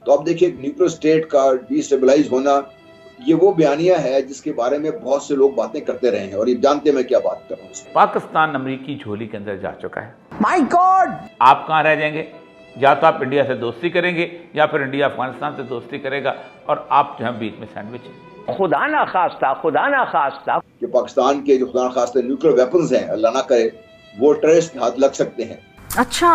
तो अब देखिए न्यूक्लियर स्टेट का डिस्टेबलाइज होना, ये वो बयानिया है जिसके बारे में बहुत से लोग बातें करते रहे हैं और ये जानते हैं मैं क्या बात कर रहा हूँ। पाकिस्तान अमेरिकी झोली के अंदर जा चुका है। My God! आप कहाँ रह जाएंगे? या तो आप इंडिया से दोस्ती करेंगे या फिर इंडिया अफगानिस्तान से दोस्ती करेगा और आप जो है बीच में सैंडविच है। खुदा ना खास्ता कि पाकिस्तान के जो खुदा ना खास्ता न्यूक्लियर वेपन्स हैं, अल्लाह ना करे, वो टेररिस्ट के हाथ लग सकते हैं। अच्छा।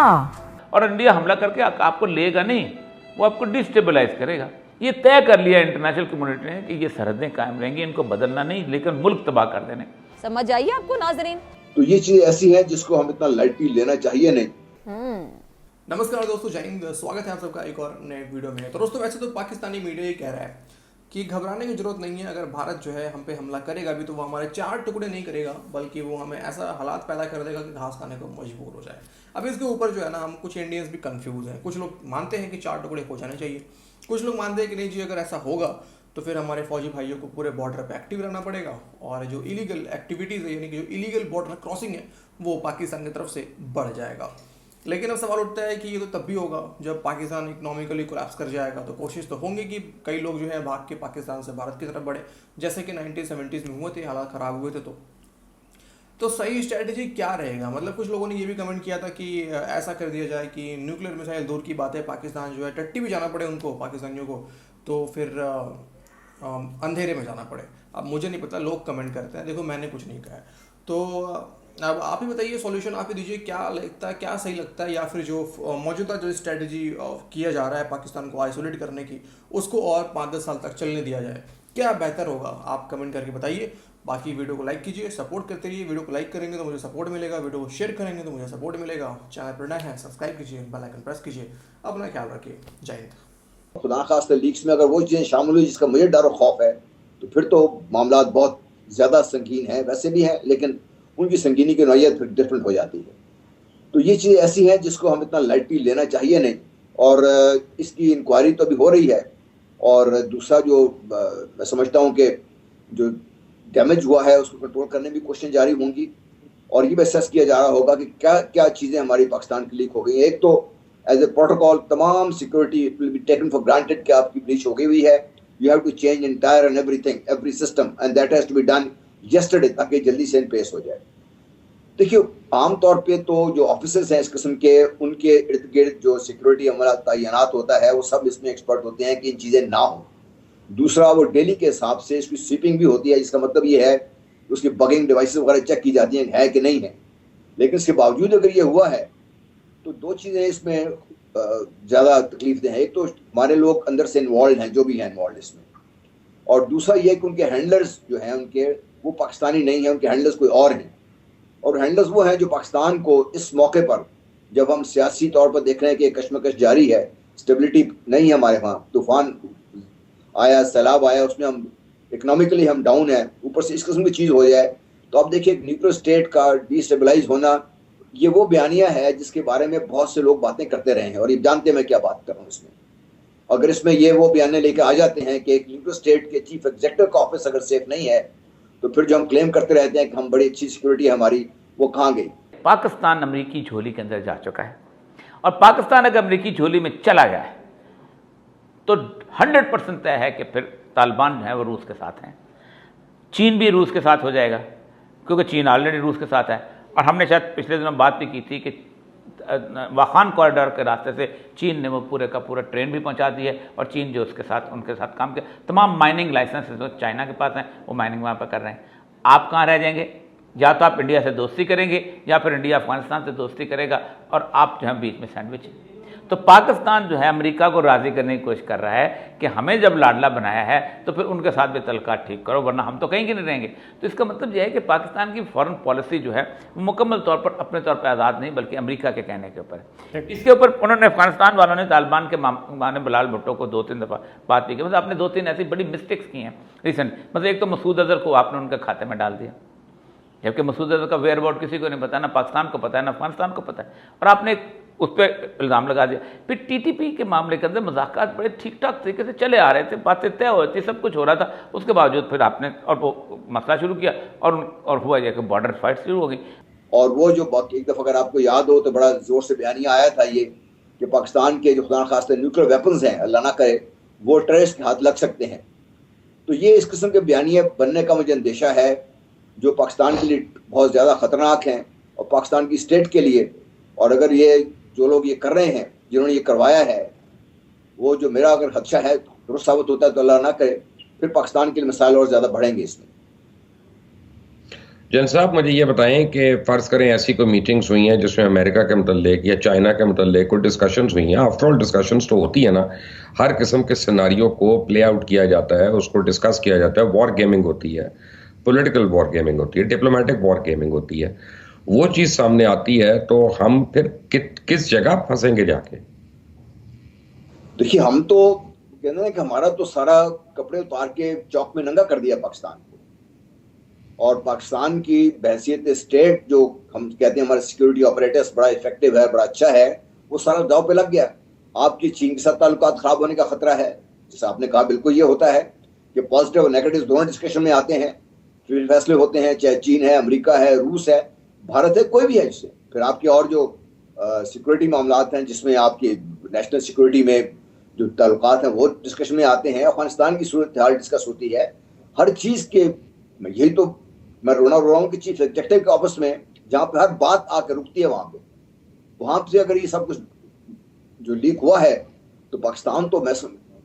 और इंडिया हमला करके आपको लेगा नहीं, वो आपको डिस्टेबलाइज करेगा। ये तय कर लिया इंटरनेशनल कम्युनिटी ने कि ये सरहदें कायम रहेंगी, इनको बदलना नहीं, लेकिन मुल्क तबाह कर देने। समझ आइए आपको नाजरीन? तो ये चीज ऐसी है जिसको हम इतना लाइटली लेना चाहिए नहीं। नमस्कार दोस्तों, जय हिंद। स्वागत है आप सबका एक और नए वीडियो में। तो दोस्तों, वैसे तो पाकिस्तानी मीडिया ये कह रहा है कि घबराने की जरूरत नहीं है। अगर भारत जो है हम पे हमला करेगा भी तो वो हमारे 4 टुकड़े नहीं करेगा, बल्कि वो हमें ऐसा हालात पैदा कर देगा कि घास खाने को मजबूर हो जाए। अब इसके ऊपर जो है ना, हम कुछ इंडियंस भी कंफ्यूज हैं। कुछ लोग मानते हैं कि 4 टुकड़े हो जाने चाहिए, कुछ लोग मानते हैं कि नहीं जी, अगर ऐसा होगा तो फिर हमारे फौजी भाइयों को पूरे बॉर्डर पे एक्टिव रहना पड़ेगा और जो इलीगल एक्टिविटीज़ है, यानी कि जो इलीगल बॉर्डर क्रॉसिंग है, वो पाकिस्तान की तरफ से बढ़ जाएगा। लेकिन अब सवाल उठता है कि ये तो तब भी होगा जब पाकिस्तान इकोनॉमिकली कोलैप्स कर जाएगा। तो कोशिश तो होंगी कि कई लोग जो है भाग के पाकिस्तान से भारत की तरफ बढ़े, जैसे कि 1970s में हुए थे, हालात ख़राब हुए थे। तो सही स्ट्रैटेजी क्या रहेगा? मतलब कुछ लोगों ने ये भी कमेंट किया था कि ऐसा कर दिया जाए कि न्यूक्लियर मिसाइल दूर की बात है, पाकिस्तान जो है टट्टी भी जाना पड़े उनको, पाकिस्तानियों को, तो फिर अंधेरे में जाना पड़े। अब मुझे नहीं पता, लोग कमेंट करते हैं, देखो मैंने कुछ नहीं कहा है। तो अब आप ही बताइए, सॉल्यूशन आप ही दीजिए, क्या लगता है, क्या सही लगता है, या फिर जो मौजूदा जो स्ट्रैटेजी किया जा रहा है पाकिस्तान को आइसोलेट करने की, उसको और 5-10 साल तक चलने दिया जाए, क्या बेहतर होगा? आप कमेंट करके बताइए। बाकी वीडियो को लाइक कीजिए, सपोर्ट करते रहिए। वीडियो को लाइक करेंगे तो मुझे सपोर्ट मिलेगा, वीडियो को शेयर करेंगे तो मुझे सपोर्ट मिलेगा। चैनल पर नए हैं, सब्सक्राइब कीजिए, बेल आइकन प्रेस कीजिए। अपना ख्याल रखिए। जय हिंद। खुदा खास्ता लीक्स में अगर वो चीज़ें शामिल हुई जिसका मुझे डर और खौफ है, तो फिर तो मामला बहुत ज़्यादा संगीन है। वैसे भी है, लेकिन उनकी संगीनी की नौयत फिर डिफरेंट हो जाती है। तो ये चीज़ ऐसी है जिसको हम इतना लाइटली लेना चाहिए नहीं। और इसकी इंक्वायरी तो अभी हो रही है। और दूसरा जो मैं समझता हूँ कि जो डैमेज हुआ है उसको कंट्रोल करने की कोशिशें जारी होंगी और ये भी असेस किया जा रहा होगा कि क्या क्या चीज़ें हमारी पाकिस्तान की लीक हो गई हैं। एक तो एज ए प्रोटोकॉल तमाम security it will be taken for granted कि आपकी ब्रीच हो गई हुई है। You have to change entire and everything, every system, and that has to be done yesterday, ताकि जल्दी से पेश हो जाए। देखिए, आमतौर पे तो जो ऑफिसर्स हैं इस किस्म के, उनके इर्द गिर्द जो सिक्योरिटी अमला तैनात होता है, वो सब इसमें एक्सपर्ट होते हैं कि इन चीज़ें ना हो। दूसरा, वो डेली के हिसाब से इसकी स्वीपिंग भी होती है, जिसका मतलब ये है कि उसकी बगिंग डिवाइसेस वगैरह चेक की जाती हैं है कि नहीं है। लेकिन इसके बावजूद अगर ये हुआ है तो 2 चीज़ें इसमें ज़्यादा तकलीफ दें हैं। एक तो हमारे लोग अंदर से इन्वॉल्व हैं, जो भी हैं इन्वॉल्व इसमें, और दूसरा ये कि उनके हैंडलर्स जो हैं उनके, वो पाकिस्तानी नहीं हैं, उनके हैंडलर्स कोई और हैं। और हैंडलर्स वो हैं जो पाकिस्तान को इस मौके पर, जब हम सियासी तौर पर देख रहे हैं कि कशमकश जारी है, स्टेबिलिटी नहीं है हमारे वहाँ, तूफान आया, सैलाब आया, उसमें हम इकोनॉमिकली हम डाउन है, ऊपर से इस किस्म की चीज़ हो जाए, तो अब देखिए न्यूक्लियर स्टेट का डिस्टेबलाइज होना, ये वो बयानिया है जिसके बारे में बहुत से लोग बातें करते रहे हैं और ये जानते हैं मैं क्या बात कर रहा हूँ इसमें। अगर इसमें ये वो बयाने लेके आ जाते हैं कि एक न्यूक्लियर स्टेट के चीफ एग्जीक्यूटिव का ऑफिस अगर सेफ नहीं है, तो फिर जो हम क्लेम करते रहते हैं कि हम बड़ी अच्छी सिक्योरिटी है हमारी, वो कहाँ गई? पाकिस्तान अमेरिकी झोली के अंदर जा चुका है और पाकिस्तान अगर अमेरिकी झोली में चला गया है तो 100% तय है कि फिर तालिबान जो है वो रूस के साथ हैं। चीन भी रूस के साथ हो जाएगा, क्योंकि चीन ऑलरेडी रूस के साथ है। और हमने शायद पिछले दिनों बात भी की थी कि वाखान कॉरिडोर के रास्ते से चीन ने वो पूरे का पूरा ट्रेन भी पहुंचा दी है और चीन जो उसके साथ उनके साथ काम किया, तमाम माइनिंग लाइसेंस जो चाइना के पास हैं वो माइनिंग वहाँ पर कर रहे हैं। आप कहाँ रह जाएंगे? या तो आप इंडिया से दोस्ती करेंगे या फिर इंडिया अफगानिस्तान से दोस्ती करेगा और आप जो है बीच में सैंडविच है। तो पाकिस्तान जो है अमेरिका को राज़ी करने की कोशिश कर रहा है कि हमें जब लाडला बनाया है तो फिर उनके साथ भी तलकात ठीक करो, वरना हम तो कहीं की नहीं रहेंगे। तो इसका मतलब यह है कि पाकिस्तान की फॉरेन पॉलिसी जो है वो मुकम्मल तौर पर अपने तौर पर आज़ाद नहीं, बल्कि अमेरिका के कहने के ऊपर है। इसके ऊपर उन्होंने अफगानिस्तान वालों ने तालिबान के माने बिलाल भुट्टो को 2-3 दफ़ा बात की, मतलब आपने 2-3 ऐसी बड़ी मिस्टेक्स की हैं रिसेंट। मतलब एक तो मसूद अजहर को आपने उनके खाते में डाल दिया, जबकि मसूद अजहर का वेयर अबाउट किसी को नहीं पता, ना पाकिस्तान को पता है ना अफगानिस्तान को पता है, और आपने उस पर इल्ज़ाम लगा दिया। फिर टीटीपी के मामले के अंदर मुज़ाकरात बड़े ठीक ठाक तरीके से चले आ रहे थे, बातें तय हो रही थी, सब कुछ हो रहा था, उसके बावजूद फिर आपने और वो मसला शुरू किया और हुआ यह कि बॉर्डर फाइट शुरू हो गई। और वो जो एक दफ़ा अगर आपको याद हो तो बड़ा ज़ोर से बयानिया आया था ये कि पाकिस्तान के जो खुदा खास्ते न्यूक्लियर वेपन्स हैं, अल्लाह ना करे, वो टेररिस्ट के हाथ लग सकते हैं। तो ये इस किस्म के बयानिए बनने का मुझे अंदेशा है जो पाकिस्तान के लिए बहुत ज़्यादा ख़तरनाक हैं और पाकिस्तान की स्टेट के लिए। और अगर ये जो लोग ये कर रहे हैं, जिन्होंने ये करवाया है, वो जो मेरा अगर खदशा है दुरुस्त साबित होता है तो अल्लाह ना करे फिर पाकिस्तान के लिए मसाइल और ज़्यादा बढ़ेंगे इसमें। जैन साहब, मुझे ये बताएं कि फ़र्ज़ करें ऐसी कोई मीटिंग्स हुई हैं जिसमें अमेरिका के मुतल्लिक या चाइना के मुतल्लिक कोई डिस्कशंस हुई हैं। आफ्टरऑल डिस्कशंस तो होती है ना, हर किस्म के सिनारियो को प्ले आउट किया जाता है, उसको डिस्कस किया जाता है। वॉर गेमिंग होती है, पॉलिटिकल वॉर गेमिंग होती है, डिप्लोमेटिक वॉर गेमिंग होती है। वो चीज़ सामने आती है तो हम फिर किस जगह फंसेंगे जाके? देखिए, हम तो कहते हैं कि हमारा तो सारा कपड़े उतार के चौक में नंगा कर दिया पाकिस्तान को, और पाकिस्तान की बहैसियत स्टेट जो हम कहते हैं हमारे सिक्योरिटी ऑपरेटर्स बड़ा इफेक्टिव है, बड़ा अच्छा है, वो सारा दाव पे लग गया। आपकी चीन के साथ ताल्लुकात खराब होने का खतरा है, जैसे आपने कहा, बिल्कुल ये होता है कि पॉजिटिव और नेगेटिव दोनों डिस्कशन में आते हैं, फिर फैसले होते हैं, चाहे चीन है, अमेरिका है, रूस है, भारत है, कोई भी है। जिससे फिर आपके और जो सिक्योरिटी मामलात हैं जिसमें आपकी नेशनल सिक्योरिटी में जो ताल्लुकात हैं वो डिस्कशन में आते हैं। अफगानिस्तान की सूरत हाल डिस्कस होती है। हर चीज़ के यही तो मैं रो रहा हूँ कि चीफ एग्जेक्टिव के ऑफिस में जहाँ पे हर बात आकर रुकती है, वहाँ से अगर ये सब कुछ जो लीक हुआ है तो पाकिस्तान तो मैं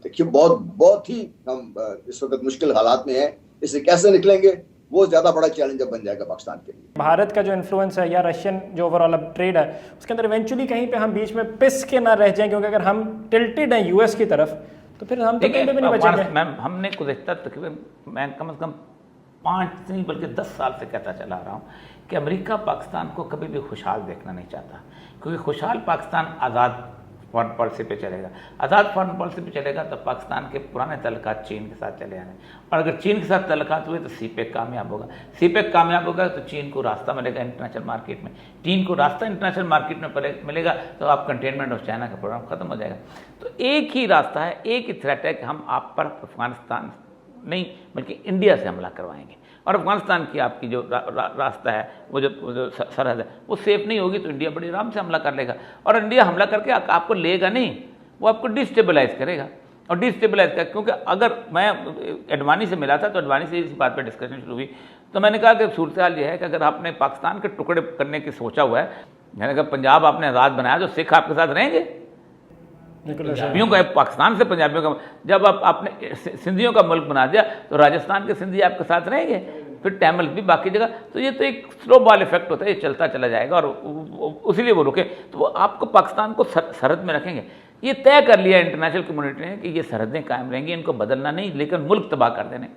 देखिए बहुत ही हम इस वक्त मुश्किल हालात में है। इससे कैसे निकलेंगे वो ज़्यादा बड़ा चैलेंज बन जाएगा पाकिस्तान के लिए। भारत का जो इन्फ्लुएंस है या रशियन जो ओवरऑल अब ट्रेड है उसके अंदर इवेंचुअली कहीं पे हम बीच में पिस के ना रह जाएं, क्योंकि अगर हम टिल्टेड हैं यूएस की तरफ तो फिर हम तो कहीं पे भी नहीं बचेंगे। मैम, हमने गुज़श्ता तकरीबन मैं कम से कम 5 नहीं बल्कि 10 साल से कहता चला रहा हूँ कि अमेरिका पाकिस्तान को कभी भी खुशहाल देखना नहीं चाहता, क्योंकि खुशहाल पाकिस्तान आज़ाद फॉरेन पॉलिसी पे चलेगा। आज़ाद फॉरेन पॉलिसी पे चलेगा तो पाकिस्तान के पुराने तल्लुकात चीन के साथ चले आने, और अगर चीन के साथ तल्लुकात हुए तो सीपेक कामयाब होगा। सीपेक कामयाब होगा तो चीन को रास्ता मिलेगा इंटरनेशनल मार्केट में। चीन को रास्ता इंटरनेशनल मार्केट में मिलेगा तो आप कंटेनमेंट ऑफ चाइना का प्रोग्राम ख़त्म हो जाएगा। तो एक ही रास्ता है, एक ही थ्रेट है कि हम आप पर अफगानिस्तान नहीं बल्कि इंडिया से हमला करवाएंगे, और अफगानिस्तान की आपकी जो रास्ता है, वो जो सरहद है, वो सेफ नहीं होगी तो इंडिया बड़ी आराम से हमला कर लेगा। और इंडिया हमला करके आपको लेगा नहीं, वो आपको डिस्टेबलाइज करेगा। और डिस्टेबलाइज कर, क्योंकि अगर मैं एडवानी से मिला था तो एडवानी से इसी बात पर डिस्कशन शुरू हुई, तो मैंने कहा कि सूरत हाल ये है कि अगर आपने पाकिस्तान के टुकड़े करने की सोचा हुआ है, मैंने कहा पंजाब आपने आज़ाद बनाया तो सिख आपके साथ रहेंगे, पंजाबियों का, पाकिस्तान से पंजाबियों का। जब आपने सिंधियों का मुल्क बना दिया तो राजस्थान के सिंधी आपके साथ रहेंगे, फिर तमिल भी, बाकी जगह। तो ये तो एक स्लो बॉल इफेक्ट होता है, ये चलता चला जाएगा और उसीलिए वो रुके। तो वो आपको पाकिस्तान को सरहद में रखेंगे। ये तय कर लिया इंटरनेशनल कम्युनिटी ने कि ये सरहदें कायम रहेंगी, इनको बदलना नहीं, लेकिन मुल्क तबाह कर देने।